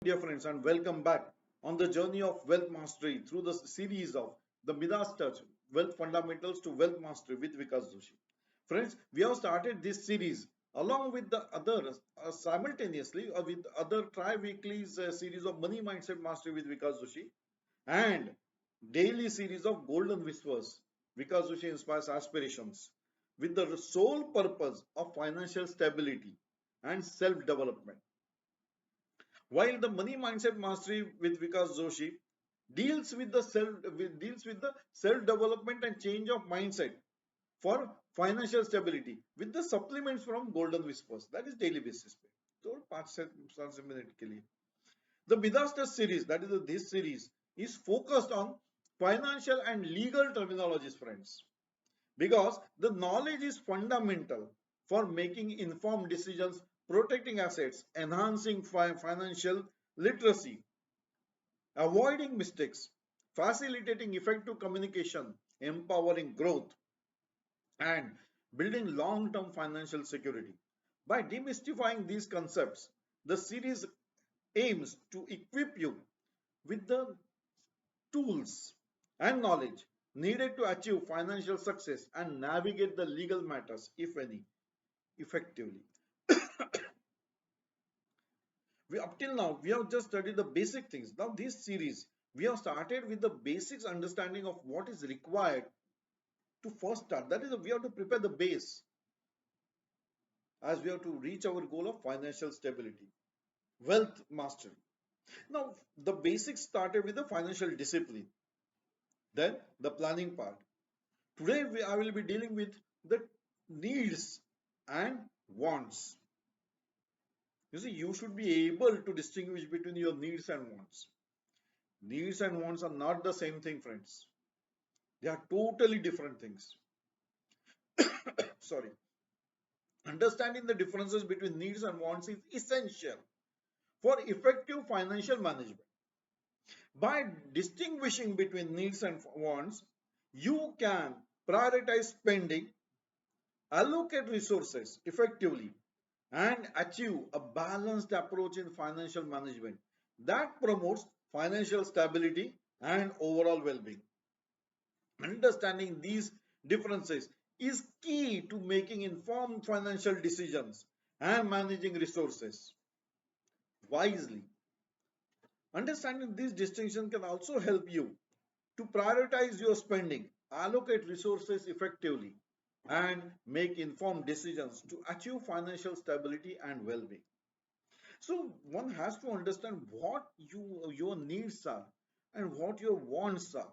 dear friends, and welcome back on the journey of wealth mastery through the series of the Midas Touch Wealth Fundamentals to Wealth Mastery with Vkas Joshi. Friends, we have started this series along with the others simultaneously with other tri-weekly series of Money Mindset Mastery with Vkas Joshi and daily series of Golden Whispers. Vkas Joshi inspires aspirations with the sole purpose of financial stability and self-development. While the Money Mindset Mastery with Vkas Joshi deals with the self development and change of mindset for financial stability with the supplements from Golden Whispers, that is daily basis पे. तो 5 से 7 minute के लिए the Midas series, that is this series, is focused on financial and legal terminologies, friends, because the knowledge is fundamental for making informed decisions, protecting assets, enhancing financial literacy, avoiding mistakes, facilitating effective communication, empowering growth, and building long-term financial security. By demystifying these concepts, the series aims to equip you with the tools and knowledge needed to achieve financial success and navigate the legal matters, if any, effectively. Up till now, we have just studied the basic things. Now, this series, we have started with the basics understanding of what is required to first start. That is, we have to prepare the base as we have to reach our goal of financial stability, wealth mastery. Now, the basics started with the financial discipline, then the planning part. Today, I will be dealing with the needs and wants. You see, you should be able to distinguish between your needs and wants. Needs and wants are not the same thing, friends. They are totally different things. Sorry. Understanding the differences between needs and wants is essential for effective financial management. By distinguishing between needs and wants, you can prioritize spending, allocate resources effectively, and achieve a balanced approach in financial management that promotes financial stability and overall well-being. Understanding these differences is key to making informed financial decisions and managing resources wisely. Understanding these distinctions can also help you to prioritize your spending, allocate resources effectively, and make informed decisions to achieve financial stability and well-being. So one has to understand what your needs are and what your wants are.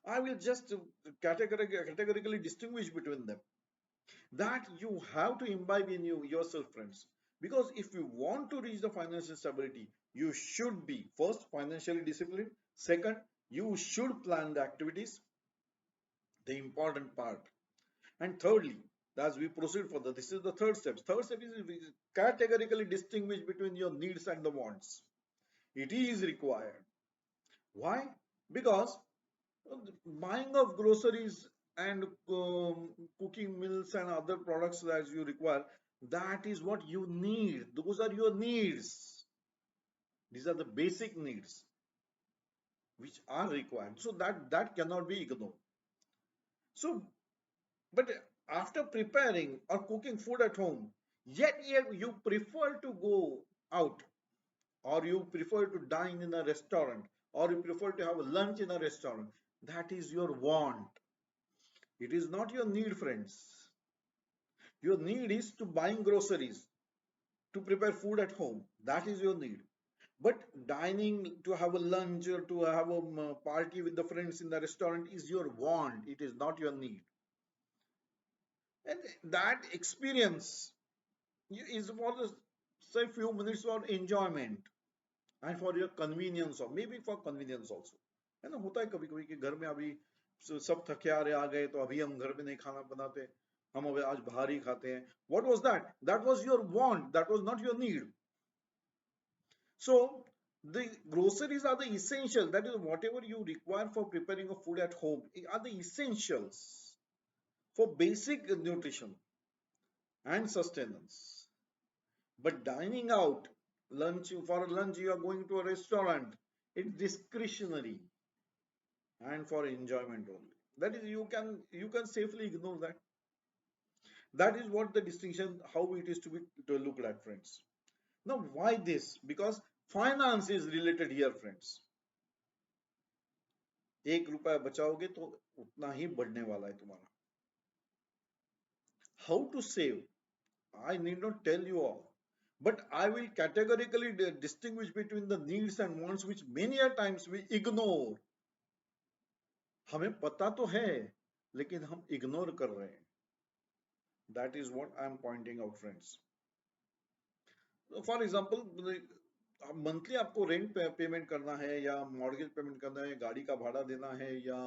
I will just categorically distinguish between them. That you have to imbibe in yourself, friends. Because if you want to reach the financial stability, you should be first financially disciplined. Second, you should plan the activities, the important part. And thirdly, as we proceed further, this is the third step. Third step is categorically distinguish between your needs and the wants. It is required. Why? Because buying of groceries and cooking meals and other products that you require, that is what you need. Those are your needs. These are the basic needs which are required. So that cannot be ignored. So, but after preparing or cooking food at home, yet you prefer to go out, or you prefer to dine in a restaurant, or you prefer to have a lunch in a restaurant, that is your want. It is not your need, friends. Your need is to buying groceries, to prepare food at home. That is your need. But dining to have a lunch or to have a party with the friends in the restaurant is your want. It is not your need. And that experience is for the say few minutes for enjoyment and for your convenience, or maybe for convenience also. है ना, होता है कभी कभी कि घर में अभी सब थके आ रहे आ गए तो अभी हम घर में नहीं खाना बनाते, हम अभी आज बाहर ही खाते हैं. What was that? That was your want. That was not your need. So the groceries are the essential. That is whatever you require for preparing a food at home are the essentials for basic nutrition and sustenance. But dining out lunch you are going to a restaurant. It's discretionary and for enjoyment only. That is, you can safely ignore that. That is what the distinction, how it is to be to look like, friends. Now, why this? Because finance is related here, friends. 1 रुपया बचाओगे तो उतना ही बढ़ने वाला है तुम्हारा. How to save? I need not tell you all, but I will categorically distinguish between the needs and wants, which many a times we ignore. हमें पता तो है, लेकिन हम इग्नोर कर रहे हैं. That is what I am pointing out, friends. For example, monthly आपको रेंट पेमेंट करना है, या मॉर्गेज पेमेंट करना है, गाड़ी का भाड़ा देना है, या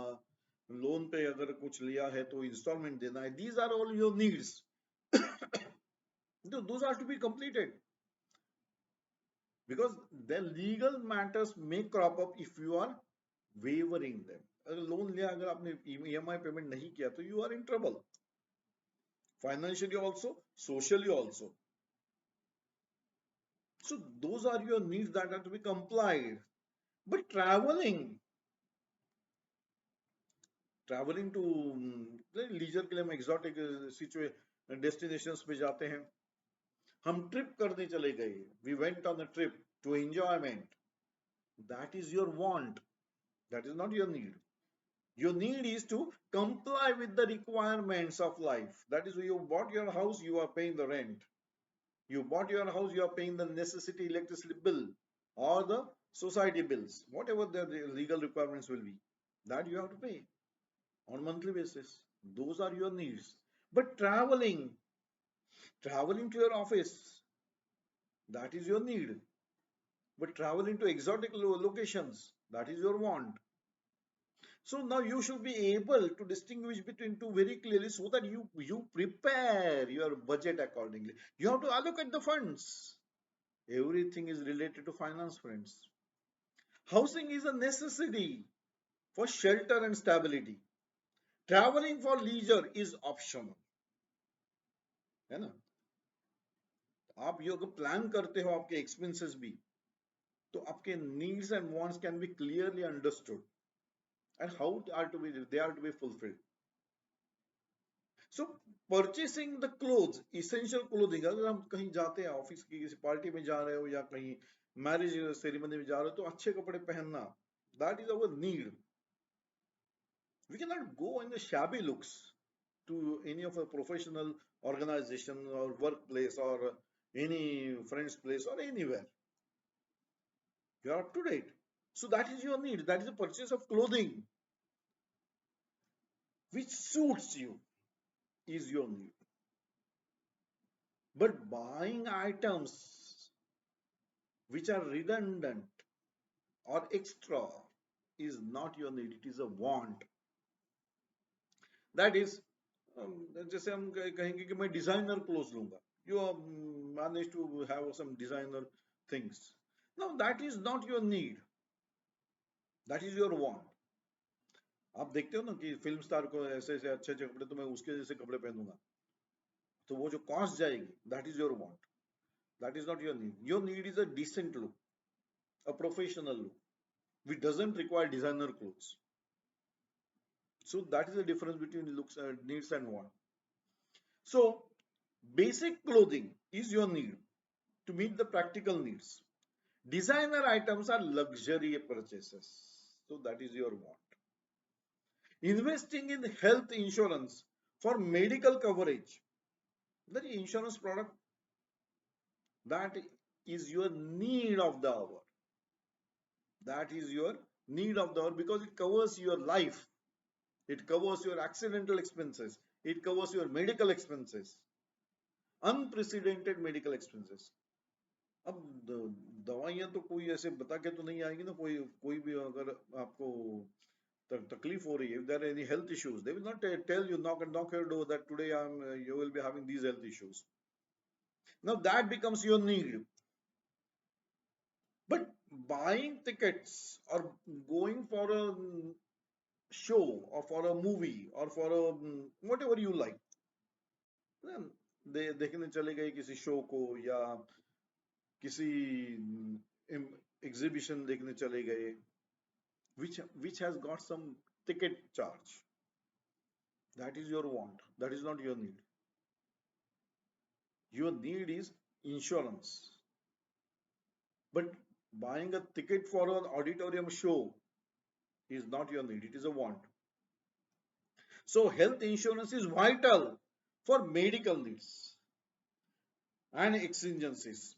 लोन पे अगर कुछ लिया है तो इंस्टॉलमेंट देना है. These are all your needs. Those are to be completed, because the legal matters may crop up if you are wavering them. अगर लोन लिया, अगर आपने ईएमआई पेमेंट नहीं किया, तो you are in trouble, financially also, socially also. So those are your needs that have to be complied. But traveling to leisure के लिए हम exotic destinations पे जाते हैं. हम ट्रिप करने चले गए. We went on a trip to enjoyment. That is your want. That is not your need. Your need is to comply with the requirements of life. That is, you bought your house, you are paying the rent. You bought your house, you are paying the necessity electricity bill or the society bills, whatever the legal requirements will be, that you have to pay on monthly basis. Those are your needs. But traveling to your office, that is your need. But traveling to exotic locations, that is your want. So now you should be able to distinguish between two very clearly, so that you prepare your budget accordingly. You have to allocate the funds. Everything is related to finance, friends. Housing is a necessity for shelter and stability. Traveling for leisure is optional, है ना. आप ये अगर plan करते हो आपके expenses भी, तो आपके needs and wants can be clearly understood and how are to be they are to be fulfilled. So purchasing the clothes, essential clothing, अगर हम कहीं जाते हैं, ऑफिस की किसी पार्टी में जा रहे हो या कहीं मैरिज सेरेमनी में जा रहे हो, तो अच्छे कपड़े पहनना, that is our need. We cannot go in the shabby looks to any of a professional organization or workplace or any friend's place or anywhere. You are up to date. So that is your need. That is the purchase of clothing which suits you is your need. But buying items which are redundant or extra is not your need. It is a want. That is, जैसे हम कहेंगे कि मैं designer cloth लूंगा. You manage to have some designer things. Now that is not your need. That is your want. आप देखते हो ना कि फिल्म स्टार को ऐसे ऐसे अच्छे अच्छे कपड़े, तो मैं उसके जैसे कपड़े पहनूंगा, तो वो जो कॉस्ट जाएगी, that is your want. That is not your need. Your need is a decent look, a professional look, which doesn't require designer clothes. So that is the difference between looks, needs and want. So basic clothing is your need to meet the practical needs. Designer items are luxury purchases. So that is your want. Investing in health insurance for medical coverage, the insurance product, that is your need of the hour. That is your need of the hour, because it covers your life. It covers your accidental expenses. It covers your medical expenses. Unprecedented medical expenses. अब दवाइयां तो कोई ऐसे बता के तो नहीं आएगी ना, कोई भी अगर आपको तकलीफ हो रही है, if there are any health issues, they will not tell you, knock your door, that today you will be having these health issues. Now that becomes your need. But buying tickets or going for a show or for a movie or for a whatever you like, देखने चले गए किसी show को, या किसी exhibition देखने चले गए, which has got some ticket charge. That is your want. That is not your need. Your need is insurance. But buying a ticket for an auditorium show is not your need. It is a want. So health insurance is vital for medical needs and exigencies.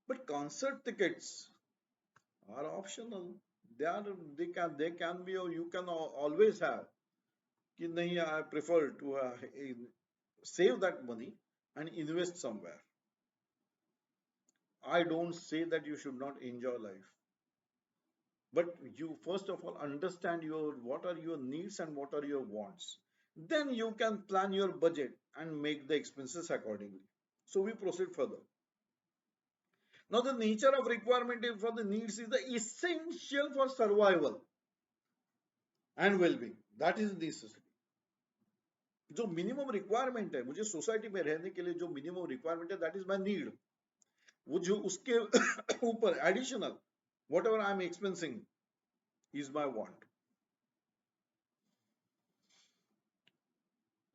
But concert tickets are optional. They are they can be, or you can always have. कि नहीं, I prefer to save that money and invest somewhere. I don't say that you should not enjoy life, but you first of all understand your what are your needs and what are your wants. Then you can plan your budget and make the expenses accordingly. So we proceed further. Now the nature of requirement for the needs is the essential for survival and well-being. That is necessity. जो minimum requirement है मुझे society में रहने के लिए, जो minimum requirement है, that is my need. वो जो उसके ऊपर additional whatever I am expensing is my want.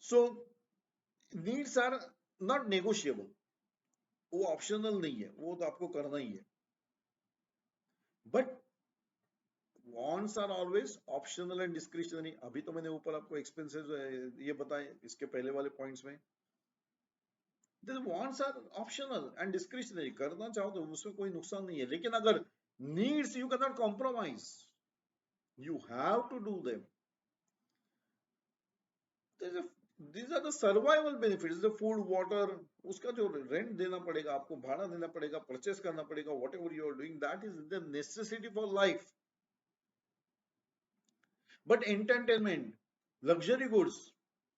So needs are not negotiable. वो ऑप्शनल नहीं है, वो तो आपको करना ही है. But wants are always optional and discretionary. अभी तो मैंने ऊपर आपको एक्सपेंसेस ये बताए इसके पहले वाले पॉइंट्स में. The wants are optional and discretionary. करना चाहो तो उसमें कोई नुकसान नहीं है, लेकिन अगर needs you cannot compromise. You have to do them. These are the survival benefits. The food, water, उसका जो rent देना पड़ेगा आपको, भाड़ा देना पड़ेगा, purchase करना पड़ेगा, whatever you are doing, that is the necessity for life. But entertainment, luxury goods,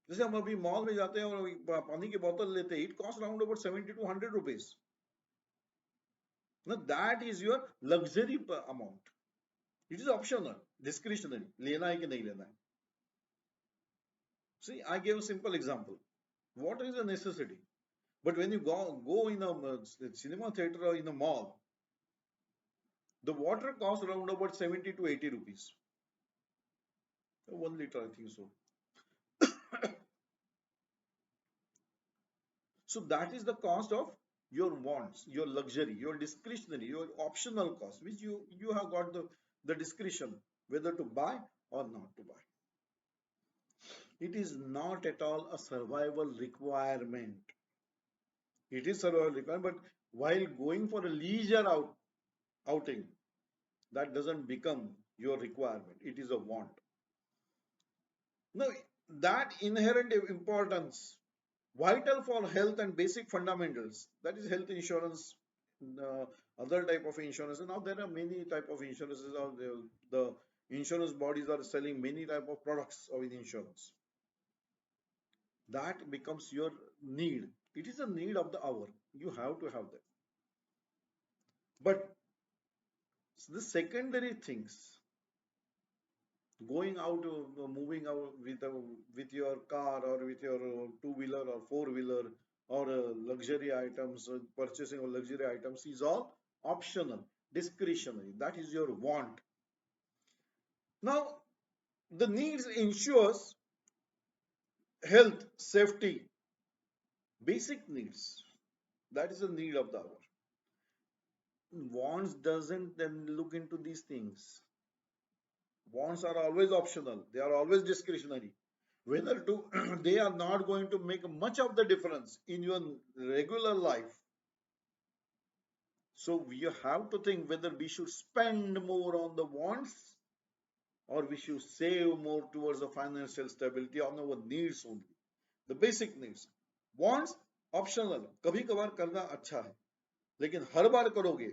जैसे हम अभी मॉल में जाते हैं और पानी की बोतल लेते हैं, it costs around about 70 to 100 rupees. Now that is your luxury amount. It is optional, discretionary. लेना है कि नहीं लेना है. See, I gave a simple example. Water is a necessity. But when you go in a cinema theater or in a mall, the water costs around about 70 to 80 rupees. 1 liter, I think so. So that is the cost of your wants, your luxury, your discretionary, your optional cost, which you have got the discretion whether to buy or not to buy. It is not at all a survival requirement. It is survival requirement, but while going for a leisure outing, that doesn't become your requirement. It is a want. Now, that inherent importance, vital for health and basic fundamentals, that is health insurance, other type of insurance. And now there are many type of insurances out there. The insurance bodies are selling many type of products of insurance. That becomes your need. It is a need of the hour. You have to have that. But the secondary things, going out, moving out with your car or with your two-wheeler or four-wheeler or luxury items, purchasing of luxury items is all optional, discretionary. That is your want. Now, the needs ensures health, safety, basic needs. That is a need of the hour. Wants doesn't then look into these things. Wants are always optional. They are always discretionary. Whether to they are not going to make much of the difference in your regular life. So we have to think whether we should spend more on the wants or we should save more towards the financial stability on our needs only. The basic needs. Wants optional. कभी कभार करना अच्छा है, लेकिन हर बार करोगे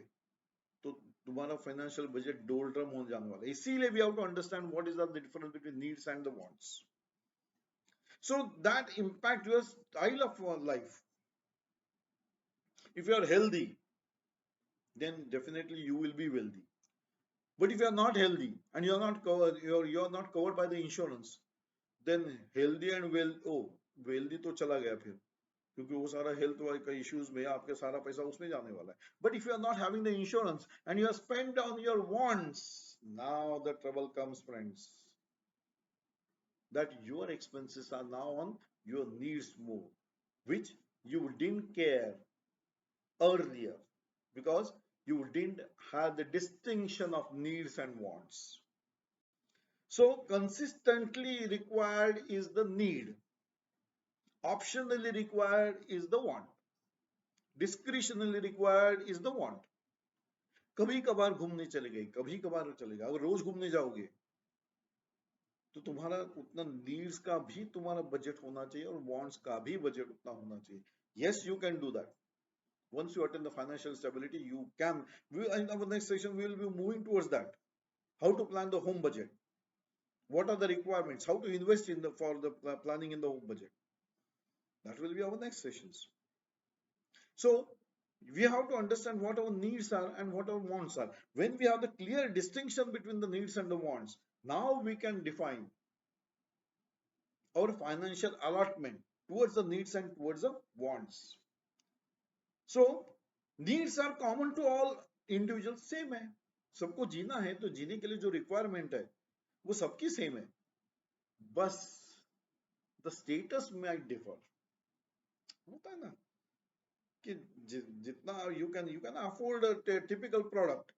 तो तुम्हारा financial budget doldrum हो जाने वाला है. इसीलिए we have to understand what is the difference between needs and the wants. So that impact your style of life. If you are healthy, then definitely you will be wealthy. But if you are not healthy and you are not covered, you are not covered by the insurance, then healthy and wealthy तो चला गया फिर. क्योंकि वो सारा health का issues में आपके सारा पैसा उसमें जाने वाला है. But if you are not having the insurance and you are spend on your wants, now the trouble comes friends, that your expenses are now on your needs more, which you didn't care earlier because you didn't have the distinction of needs and wants. So, consistently required is the need, optionally required is the want, discretionally required is the want. कभी कभार घूमने चले गए, कभी कभार चलेगा. अगर रोज घूमने जाओगे तो तुम्हारा उतना नीड्स का भी तुम्हारा बजट होना चाहिए और वांट्स का भी बजट उतना होना चाहिए. Yes, you can do that. Once you attain the financial stability, you can. In our next session, we will be moving towards that. How to plan the home budget? What are the requirements? How to invest in the for the planning in the home budget? That will be our next sessions. So we have to understand what our needs are and what our wants are. When we have the clear distinction between the needs and the wants, now we can define our financial allotment towards the needs and towards the wants. So needs are common to all individuals, same है. सबको जीना है तो जीने के लिए जो requirement है वो सबकी सेम है, बस द स्टेटस माइट डिफर. होता है ना कि जितना you can afford a typical product,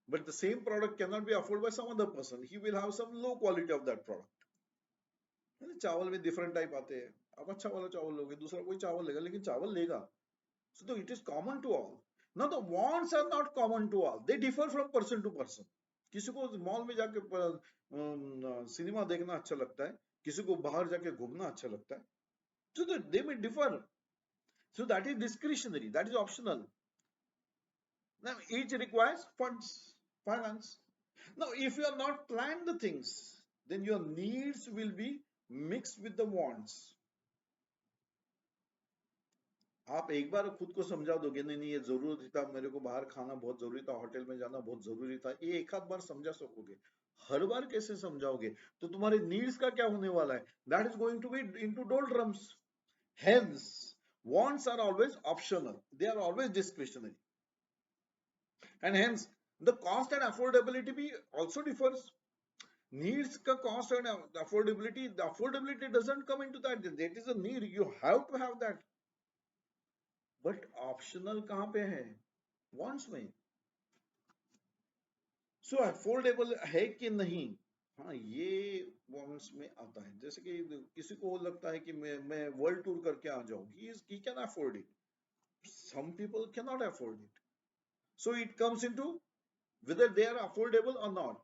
but the same product cannot be afforded by some other person. He will have some low quality of that product. चावल में different type आते हैं. आप अच्छा वाला चावल लोगे, दूसरा कोई चावल लेगा, लेकिन चावल लेगा. So it is common to all. Now the wants are not common to all. They differ from person to person. किसी को मॉल में जाके सिनेमा देखना अच्छा लगता है, किसी को बाहर जाके घूमना अच्छा लगता है. So they may differ. So that is discretionary, that is optional. Now each requires funds, finance. Now if you are not planned the things, then your needs will be mixed with the wants. आप एक बार खुद को समझा दोगे नहीं नहीं ये जरूरी था, मेरे को बाहर खाना बहुत जरूरी था, होटल में जाना बहुत जरूरी था, ये एक आध बार समझा सकोगे. हर बार कैसे समझाओगे? तो तुम्हारे नीड्स का क्या होने वाला है? That is going to be into doldrums. Hence wants are always optional, they are always discretionary, and hence the cost and affordability be also differs. Needs ka cost and affordability, the affordability doesn't come into that. That is a need, you have to have that. But optional कहां पे है? Wants में. सो affordable है कि नहीं, हाँ ये wants में आता है. जैसे कि किसी को लगता है कि मैं वर्ल्ड टूर करके आ जाऊं, he can afford it. Some people cannot afford it. So it comes into whether they are affordable or not.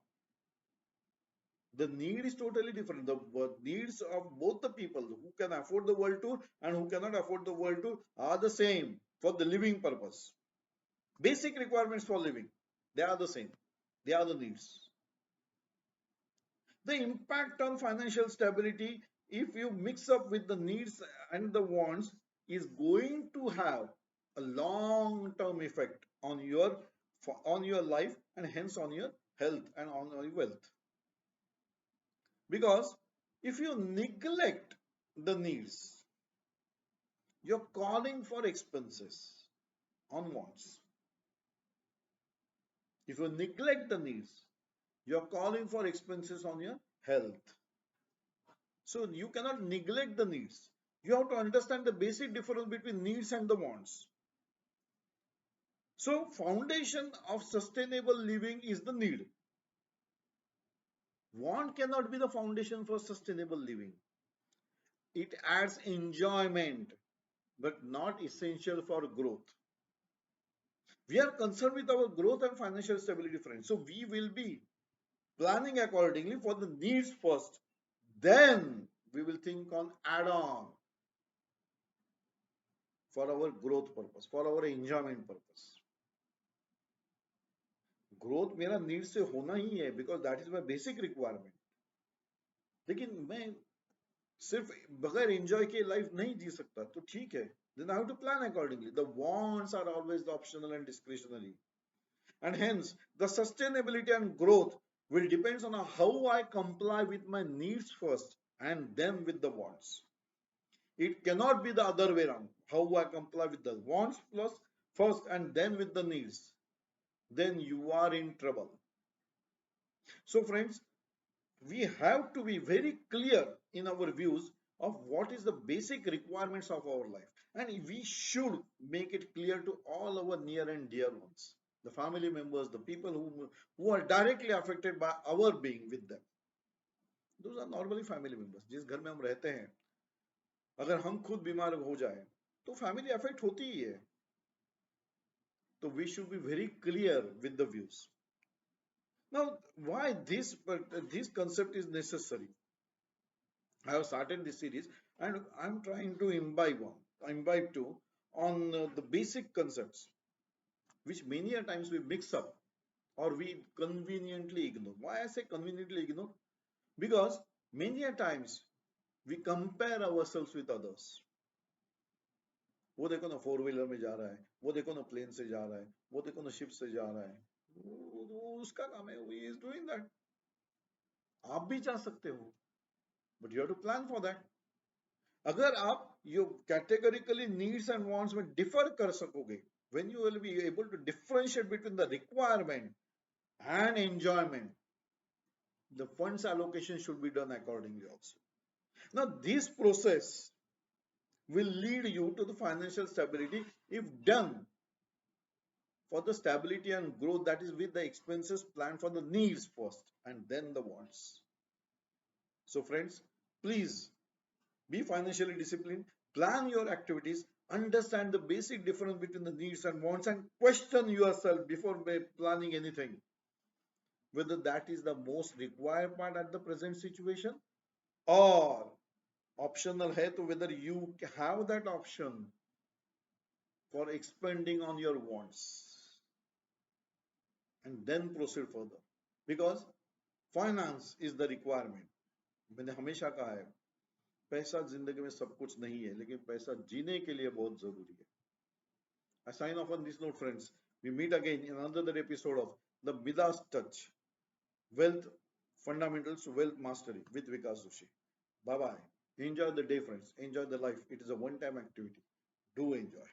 The need is totally different. The needs of both the people who can afford the world tour and who cannot afford the world tour are the same for the living purpose. Basic requirements for living, they are the same. They are the needs. The impact on financial stability, if you mix up with the needs and the wants, is going to have a long-term effect on your life and hence on your health and on your wealth. Because if you neglect the needs, you're calling for expenses on wants. If you neglect the needs, you're calling for expenses on your health. So you cannot neglect the needs. You have to understand the basic difference between needs and the wants. So foundation of sustainable living is the need. Want cannot be the foundation for sustainable living. It adds enjoyment, but not essential for growth. We are concerned with our growth and financial stability, friends. So we will be planning accordingly for the needs first. Then we will think on add-on for our growth purpose, for our enjoyment purpose. Growth मेरा need से होना ही है, because that is my basic requirement. लेकिन मैं सिर्फ बगैर enjoy के life नहीं जी सकता, तो ठीक है, then I have to plan accordingly. The wants are always the optional and discretionary, and hence the sustainability and growth will depends on how I comply with my needs first and then with the wants. It cannot be the other way around. How I comply with the wants plus first and then with the needs. Then you are in trouble. So, friends, we have to be very clear in our views of what is the basic requirements of our life, and we should make it clear to all our near and dear ones, the family members, the people who are directly affected by our being with them. Those are normally family members. जिस घर में हम रहते हैं, अगर हम खुद बीमार हो जाए तो फैमिली अफेक्ट होती ही है. So we should be very clear with the views. Now, why this concept is necessary? I have started this series and I'm trying to imbibe too on the basic concepts which many a times we mix up or we conveniently ignore. Why I say conveniently ignore? Because many a times we compare ourselves with others. वो देखो ना four wheeler में जा रहा है, वो देखो ना प्लेन से जा रहा है, वो देखो ना शिप से जा रहा है, वो उसका काम है, he is doing that. आप भी जा सकते हो, but you have to plan for that. अगर आप you categorically needs and wants में differ कर सकोगे, when you will be able to differentiate between the requirement and enjoyment, the funds allocation should be done accordingly also. Now this process will lead you to the financial stability if done for the stability and growth, that is with the expenses planned for the needs first and then the wants. So friends, please be financially disciplined, plan your activities, understand the basic difference between the needs and wants, and question yourself before planning anything whether that is the most required part at the present situation or optional hai, to whether you have that option for expanding on your wants and then proceed further, because finance is the requirement. मैंने हमेशा कहा है, पैसा जिंदगी में सब कुछ नहीं है, लेकिन पैसा जीने के लिए बहुत जरूरी है. I sign off on this note, friends. We meet again in another episode of the Midas Touch, Wealth Fundamentals to Wealth Mastery with Vkas Joshi. Bye bye. Enjoy the day, friends. Enjoy the life. It is a one-time activity. Do enjoy.